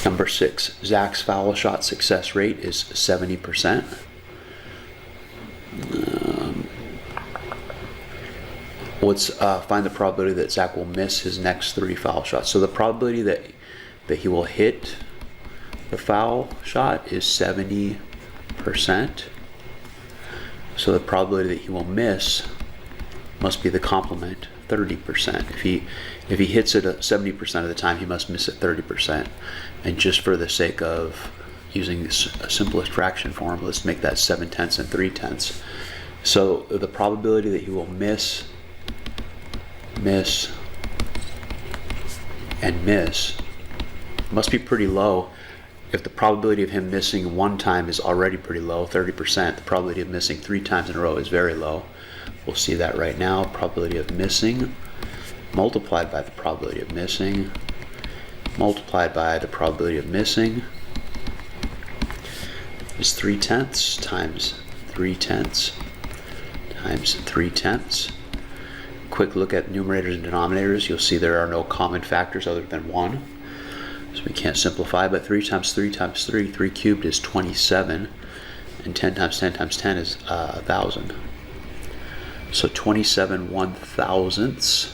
Number 6, Zach's foul shot success rate is 70%. Let's find the probability that Zach will miss his next 3 foul shots. So the probability that he will hit the foul shot is 70%. So the probability that he will miss must be the complement, 30%. If he hits it 70% of the time, he must miss it 30%. And just for the sake of using this simplest fraction form, let's make that 7/10 and 3/10. So the probability that he will miss, and miss must be pretty low. If the probability of him missing 1 time is already pretty low, 30%, the probability of missing 3 times in a row is very low. We'll see that right now. Probability of missing multiplied by the probability of missing multiplied by the probability of missing is 3/10 times 3/10 times 3/10. Quick look at numerators and denominators. You'll see there are no common factors other than 1. So we can't simplify, but 3 times 3 times 3, 3 cubed is 27, and 10 times 10 times 10 is 1,000. So 27 1,000ths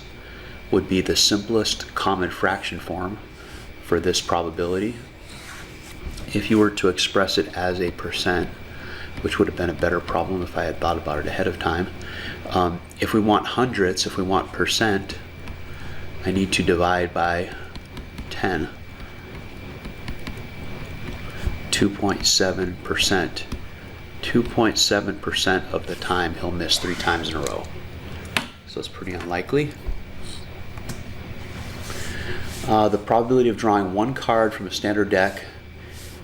would be the simplest common fraction form for this probability. If you were to express it as a percent, which would have been a better problem if I had thought about it ahead of time. If we want hundredths, if we want percent, I need to divide by 10. 2.7%. 2.7% of the time he'll miss 3 times in a row. So it's pretty unlikely. The probability of drawing 1 card from a standard deck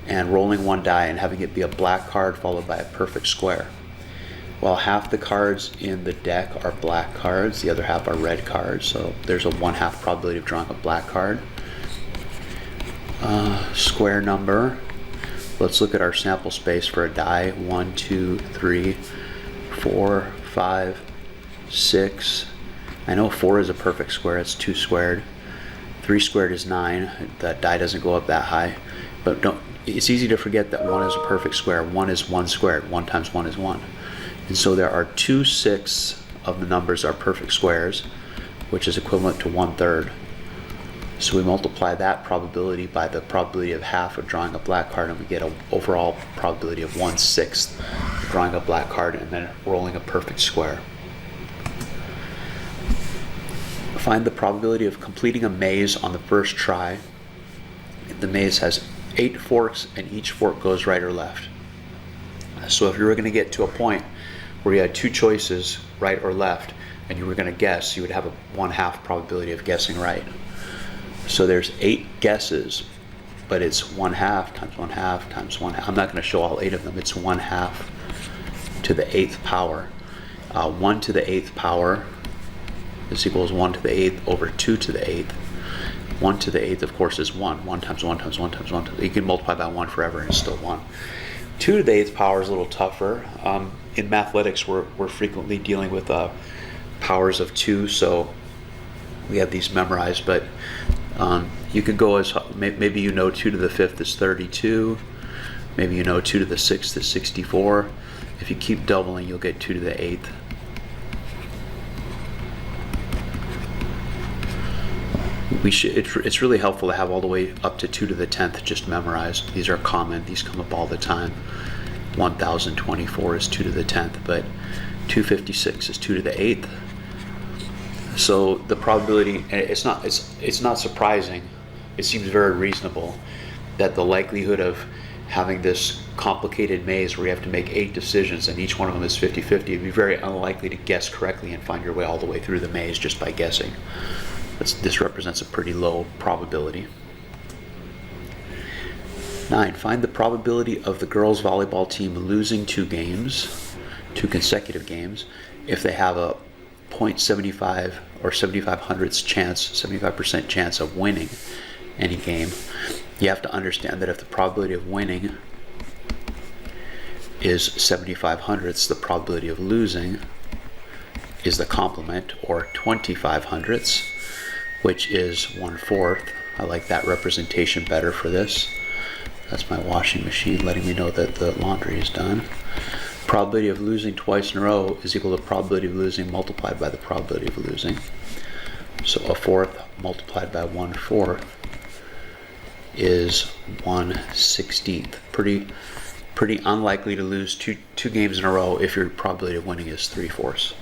and rolling 1 die and having it be a black card followed by a perfect square. Well, half the cards in the deck are black cards, the other half are red cards, so there's a 1/2 probability of drawing a black card. Square number. Let's look at our sample space for a die. 1, 2, 3, 4, 5, 6. I know 4 is a perfect square, it's 2 squared. 3 squared is 9. That die doesn't go up that high. But it's easy to forget that 1 is a perfect square. 1 is 1 squared. 1 times 1 is 1. And so there are 2/6 of the numbers are perfect squares, which is equivalent to 1/3. So we multiply that probability by the probability of half of drawing a black card, and we get an overall probability of 1/6 of drawing a black card and then rolling a perfect square. Find the probability of completing a maze on the first try. The maze has 8 forks and each fork goes right or left. So if you were going to get to a point where you had 2 choices, right or left, and you were going to guess, you would have a 1/2 probability of guessing right. So there's 8 guesses, but it's 1/2 times 1/2 times 1/2. I'm not going to show all 8 of them. It's 1/2 to the 8th power. 1 to the 8th power is equals 1 to the 8th over 2 to the 8th. 1 to the 8th, of course, is 1. 1 times 1 times 1 times 1. You can multiply by 1 forever and it's still 1. 2 to the 8th power is a little tougher. In mathletics, we're frequently dealing with powers of 2, so we have these memorized, but you could go as, maybe you know 2 to the 5th is 32, maybe you know 2 to the 6th is 64. If you keep doubling, you'll get 2 to the 8th. It's really helpful to have all the way up to 2 to the 10th just memorized. These are common, these come up all the time. 1024 is 2 to the 10th, but 256 is 2 to the 8th. So the probability, it's not surprising, it seems very reasonable that the likelihood of having this complicated maze where you have to make 8 decisions and each one of them is 50-50, it'd be very unlikely to guess correctly and find your way all the way through the maze just by guessing. This represents a pretty low probability. 9. Find the probability of the girls' volleyball team losing 2 consecutive games, if they have a 0.75 or 75/100ths chance, 75% chance of winning any game. You have to understand that if the probability of winning is 75/100ths, the probability of losing is the complement, or 25/100ths, which is 1/4 I like that representation better for this. That's my washing machine letting me know that the laundry is done. Probability of losing twice in a row is equal to probability of losing multiplied by the probability of losing. So a fourth multiplied by 1/4 is 1/16. Pretty unlikely to lose two games in a row if your probability of winning is 3/4.